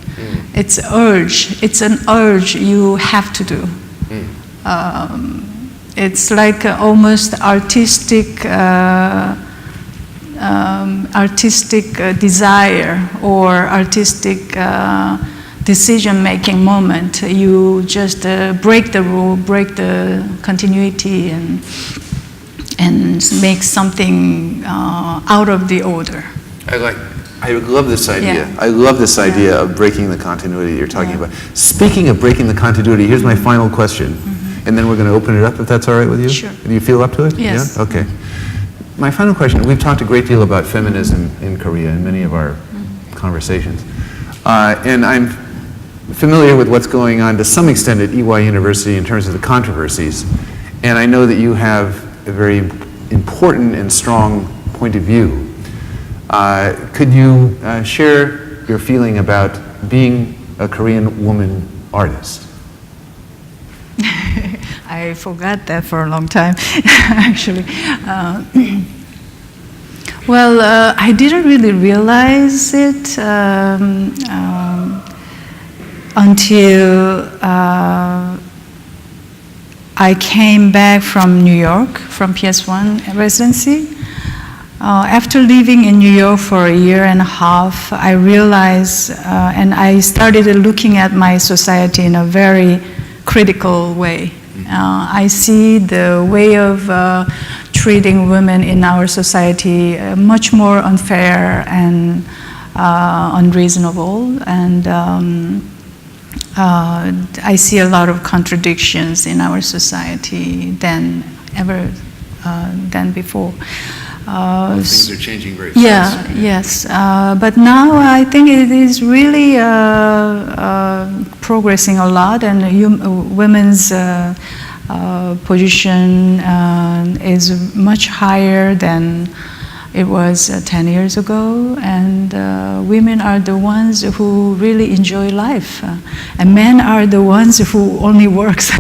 It's an urge you have to do. It's like almost artistic desire or artistic decision-making moment. You just break the rule, break the continuity, and make something out of the order. I love this idea. Yeah. I love this idea of breaking the continuity you're talking about. Speaking of breaking the continuity, here's my final question, and then we're going to open it up if that's all right with you. Sure. Do you feel up to it? Yes. Yeah? Okay. My final question, we've talked a great deal about feminism in Korea in many of our conversations. And I'm familiar with what's going on to some extent at EY University in terms of the controversies. And I know that you have a very important and strong point of view. Could you share your feeling about being a Korean woman artist? I forgot that for a long time, actually. Well, I didn't really realize it until I came back from New York, from PS1 residency. After living in New York for a year and a half, I realized, and I started looking at my society in a very critical way. I see the way of treating women in our society much more unfair and unreasonable, and I see a lot of contradictions in our society than before. Things are changing very fast. Yeah, yes. But now I think it is really progressing a lot, and women's position is much higher than it was 10 years ago, and women are the ones who really enjoy life, and men are the ones who only works.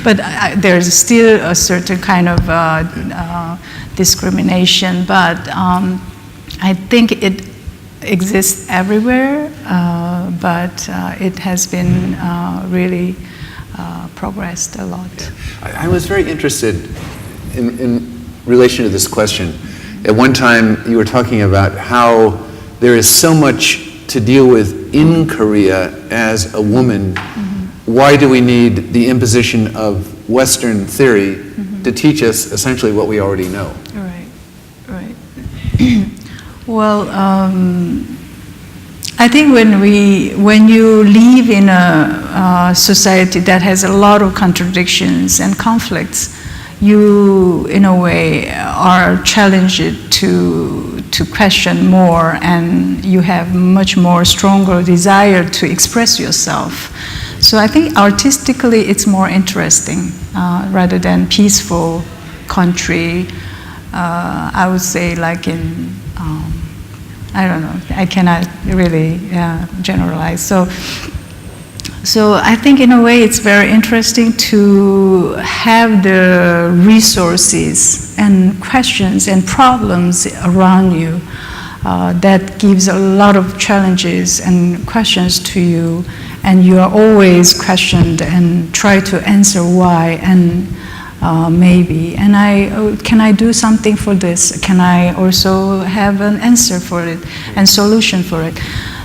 But there's still a certain kind of discrimination, but I think it exists everywhere, but it has been really progressed a lot. I was very interested in relation to this question. At one time, you were talking about how there is so much to deal with in Korea as a woman. Mm-hmm. Why do we need the imposition of Western theory mm-hmm. to teach us essentially what we already know? Right, right. Well, I think when you live in a society that has a lot of contradictions and conflicts, you, in a way, are challenged to question more, and you have much more stronger desire to express yourself. So I think artistically it's more interesting rather than peaceful country. I would say like in I don't know, I cannot really generalize. So I think in a way it's very interesting to have the resources and questions and problems around you that gives a lot of challenges and questions to you, and you are always questioned and try to answer why and maybe, and can I do something for this? Can I also have an answer for it and solution for it?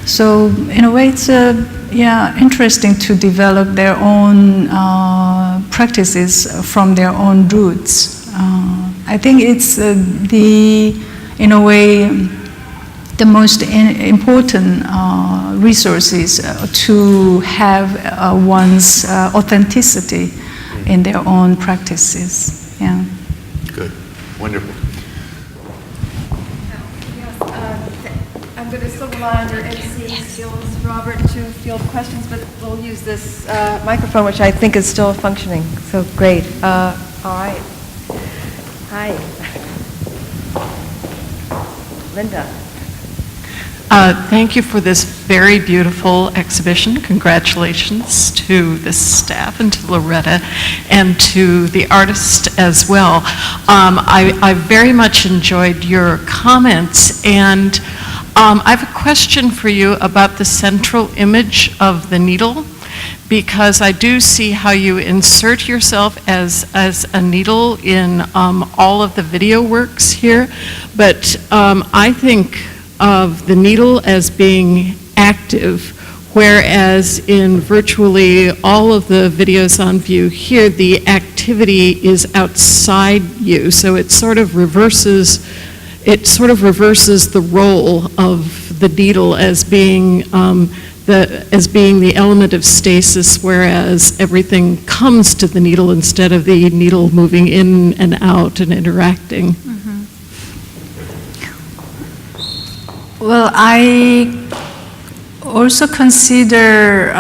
So in a way, it's interesting to develop their own practices from their own roots. I think it's in a way, the most important resources to have one's authenticity in their own practices. Yeah. Good. Wonderful. Yes, I'm going to still rely on your MC skills, Robert, to field questions, but we'll use this microphone, which I think is still functioning. So great. All right. Hi. Linda. Thank you for this very beautiful exhibition. Congratulations to the staff and to Loretta and to the artist as well. I very much enjoyed your comments, and I have a question for you about the central image of the needle, because I do see how you insert yourself as a needle in all of the video works here, but I think of the needle as being active, whereas in virtually all of the videos on view here, the activity is outside you. So it sort of reverses the role of the needle as being the element of stasis, whereas everything comes to the needle instead of the needle moving in and out and interacting. Well, I also consider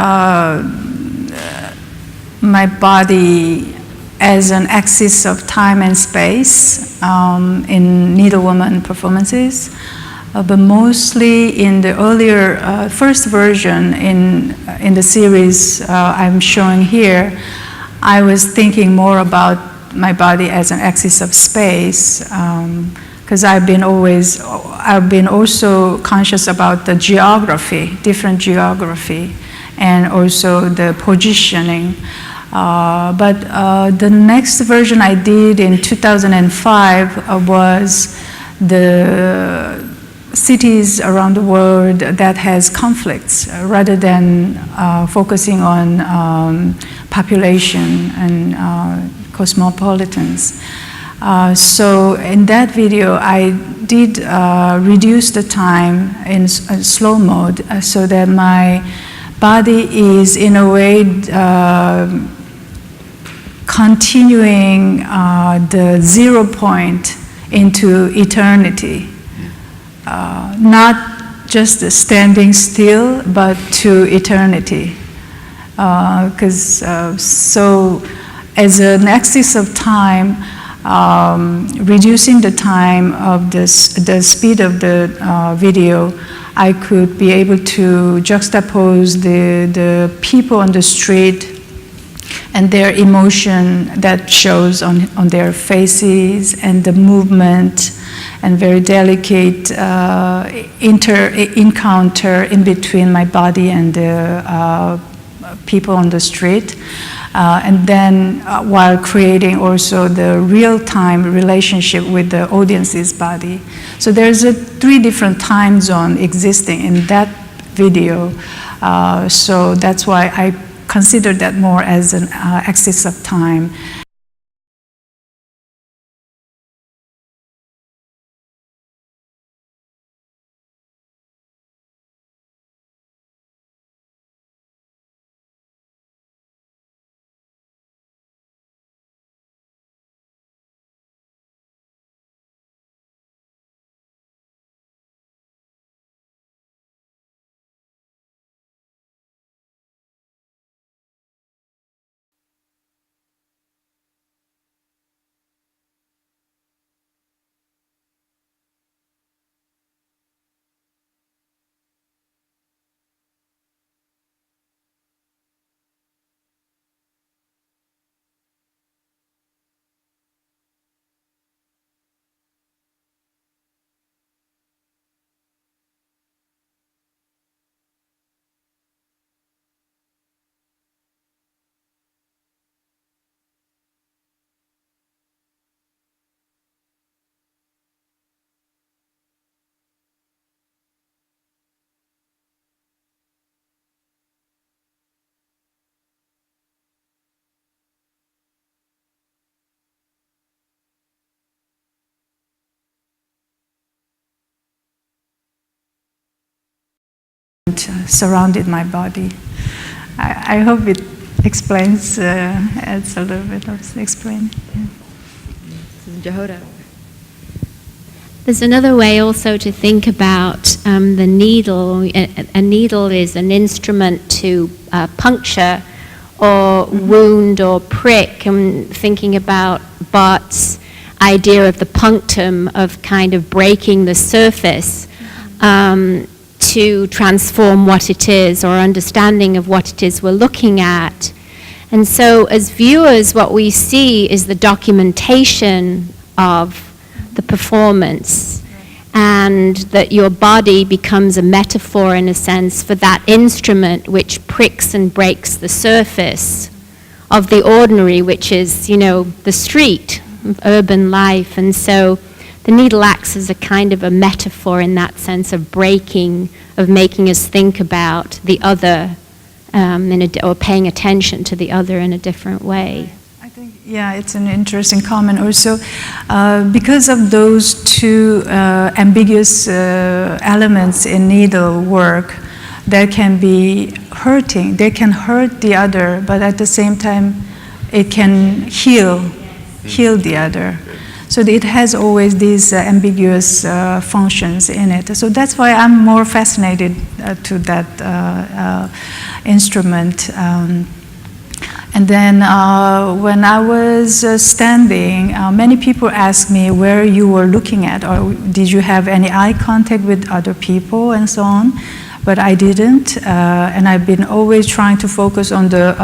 my body as an axis of time and space in Needle Woman performances. But mostly in the earlier first version in the series I'm showing here, I was thinking more about my body as an axis of space, because I've been also conscious about the geography, different geography, and also the positioning. But the next version I did in 2005 was the cities around the world that has conflicts, rather than focusing on population and cosmopolitans. So in that video, I did reduce the time in slow mode so that my body is in a way continuing the 0 point into eternity. Not just standing still, but to eternity. So as an axis of time, reducing the time of the speed of the video, I could be able to juxtapose the people on the street and their emotion that shows on their faces, and the movement, and very delicate encounter in between my body and the people on the street. And then while creating also the real-time relationship with the audience's body. So there's 3 different time zones existing in that video. So that's why I consider that more as an axis of time. Surrounded my body. I hope it explains, adds a little bit of explaining. Jehoda. There's another way also to think about the needle. A needle is an instrument to puncture or wound or prick. I'm thinking about Barth's idea of the punctum, of kind of breaking the surface to transform what it is, or understanding of what it is we're looking at. And so as viewers, what we see is the documentation of the performance, and that your body becomes a metaphor, in a sense, for that instrument which pricks and breaks the surface of the ordinary, which is, you know, the street of urban life. And so the needle acts as a kind of a metaphor in that sense of breaking, of making us think about the other, or paying attention to the other in a different way. I think, yeah, it's an interesting comment also. Because of those 2 ambiguous elements in needlework, there can be hurting. They can hurt the other, but at the same time, it can heal the other. So it has always these ambiguous functions in it. So that's why I'm more fascinated to that instrument. And then when I was standing, many people asked me where you were looking at, or did you have any eye contact with other people and so on. But I didn't, and I've been always trying to focus on the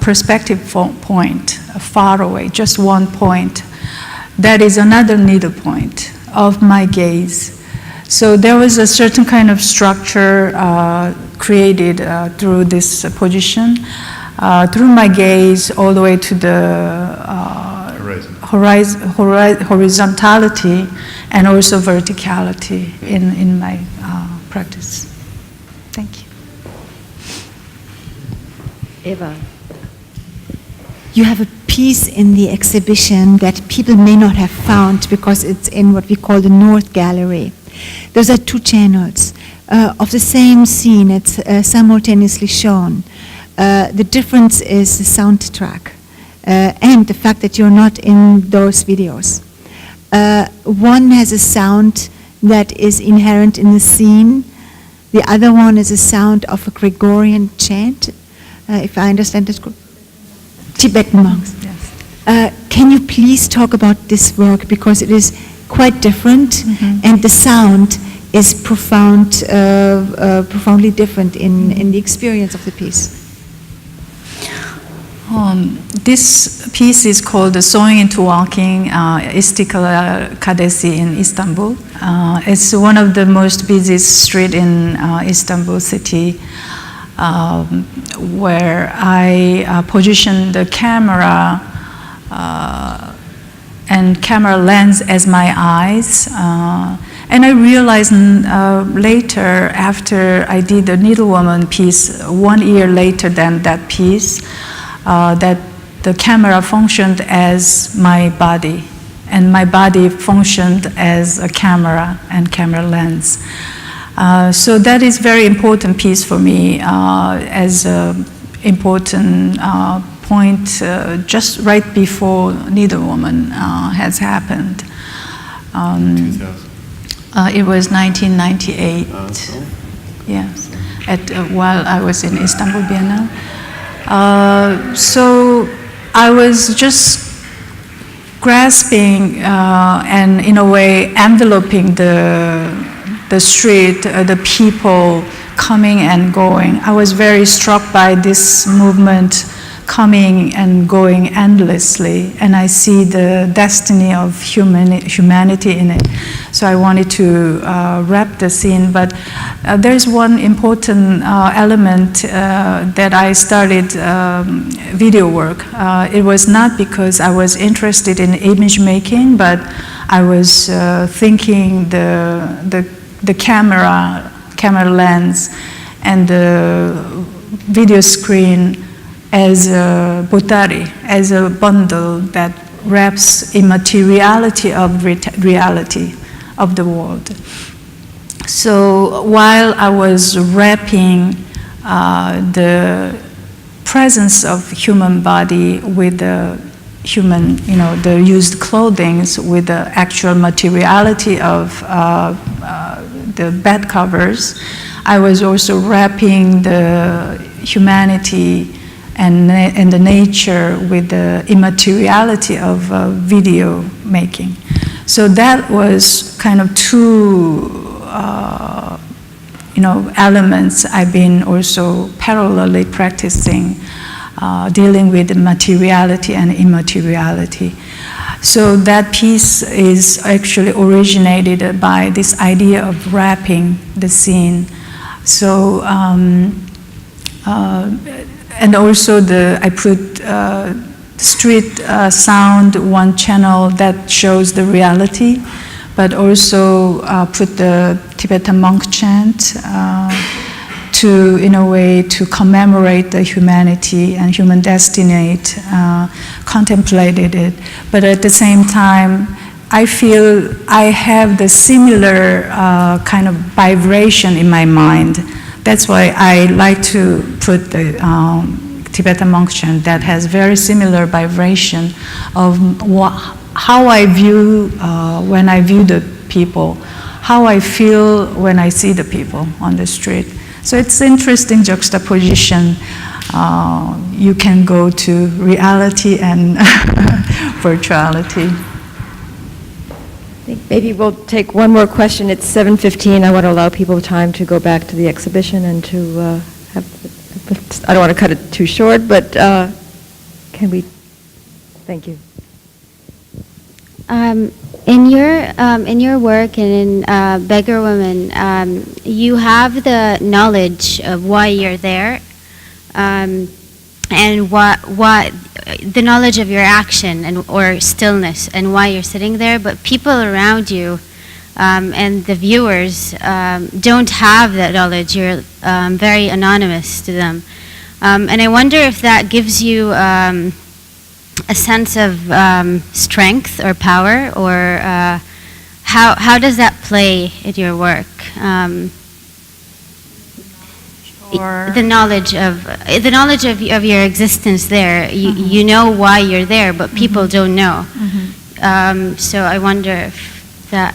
perspective point, far away, just one point. That is another needle point of my gaze. So there was a certain kind of structure created through this position, through my gaze all the way to the horizontality and also verticality in my practice. Thank you. Eva. You have a piece in the exhibition that people may not have found because it's in what we call the North Gallery. Those are two channels of the same scene. It's simultaneously shown. The difference is the soundtrack and the fact that you're not in those videos. One has a sound that is inherent in the scene. The other one is a sound of a Gregorian chant, if I understand it correctly. Tibetan monks. Yes. Can you please talk about this work, because it is quite different, and the sound is profoundly different in the experience of the piece. This piece is called the Sewing into Walking, İstiklal Caddesi in Istanbul. It's one of the most busiest street in Istanbul city, where I position the camera and camera lens as my eyes. And I realized later, after I did the Needle Woman piece, 1 year later than that piece, that the camera functioned as my body, and my body functioned as a camera and camera lens. So that is very important piece for me as an important point just right before Needle Woman has happened. It was 1998. Yes, while I was in Istanbul Biennale. So I was just grasping and in a way enveloping the street, the people coming and going. I was very struck by this movement coming and going endlessly, and I see the destiny of humanity in it. So I wanted to wrap the scene, but there's one important element that I started video work. It was not because I was interested in image making, but I was thinking the camera lens and the video screen as a butari, as a bundle that wraps immateriality of reality of the world. So while I was wrapping the presence of human body with the human, the used clothing, with the actual materiality of the bed covers, I was also wrapping the humanity and the nature with the immateriality of video making. So that was kind of two, elements I've been also parallelly practicing, dealing with materiality and immateriality. So that piece is actually originated by this idea of wrapping the scene. So, and also I put street sound, one channel that shows the reality, but also put the Tibetan monk chant to, in a way, to commemorate the humanity and human destiny, contemplated it. But at the same time, I feel I have the similar kind of vibration in my mind. That's why I like to put the Tibetan monk chant that has very similar vibration of how I view when I view the people, how I feel when I see the people on the street. So it's interesting juxtaposition. you can go to reality and virtuality. I think maybe we'll take one more question. It's 7:15. I want to allow people time to go back to the exhibition and to have, I don't want to cut it too short, but can we, thank you. In your work and in Beggar Woman, you have the knowledge of why you're there, and what the knowledge of your action and or stillness and why you're sitting there. But people around you and the viewers don't have that knowledge. You're very anonymous to them, and I wonder if that gives you a sense of strength or power, or how does that play in your work? Or The knowledge of your existence there. You know why you're there, but people don't know. So I wonder if that.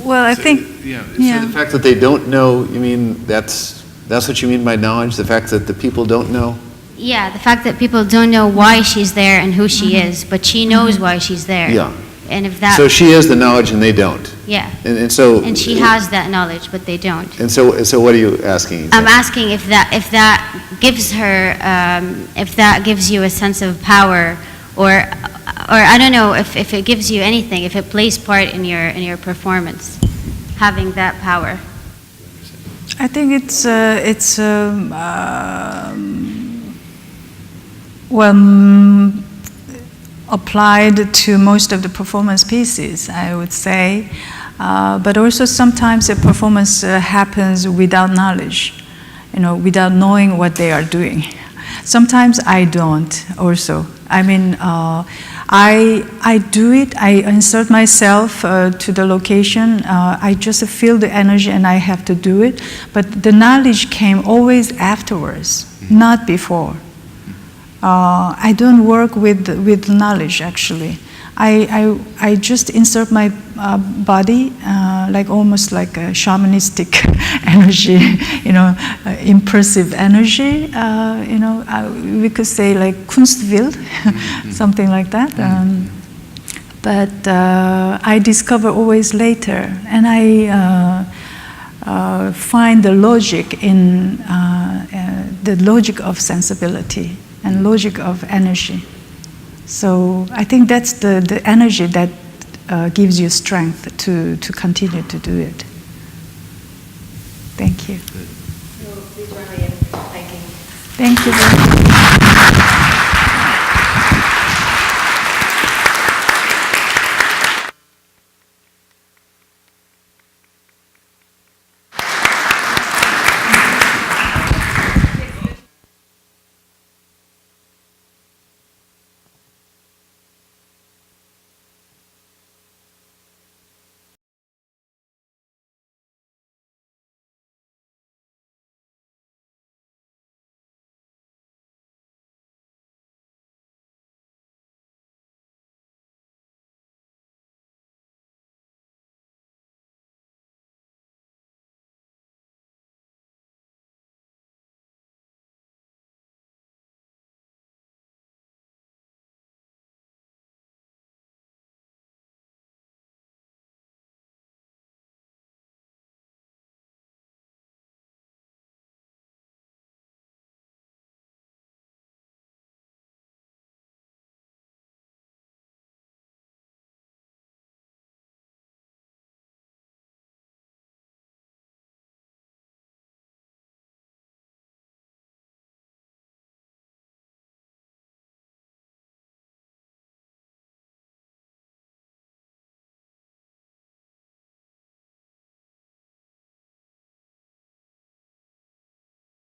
well, I think So the fact that they don't know, you mean that's what you mean by knowledge? The fact that the people don't know? Yeah, the fact that people don't know why she's there and who she is, but she knows why she's there. Yeah. And if that. So she has the knowledge and they don't. Yeah. And so. And she has that knowledge, but they don't. And so what are you asking? I'm asking if that gives her, if that gives you a sense of power, or I don't know if it gives you anything, if it plays part in your performance, having that power. I think it's applied to most of the performance pieces, I would say. But also sometimes the performance happens without knowledge, without knowing what they are doing. Sometimes I don't also. I mean, I do it, I insert myself to the location, I just feel the energy and I have to do it. But the knowledge came always afterwards, not before. I don't work with knowledge, actually. I just insert my body, like almost like a shamanistic energy, impressive energy. We could say like Kunstwill, something like that. But I discover always later, and I find the logic in the logic of sensibility and logic of energy. So I think that's the energy that gives you strength to continue to do it. Thank you. Thank you very much.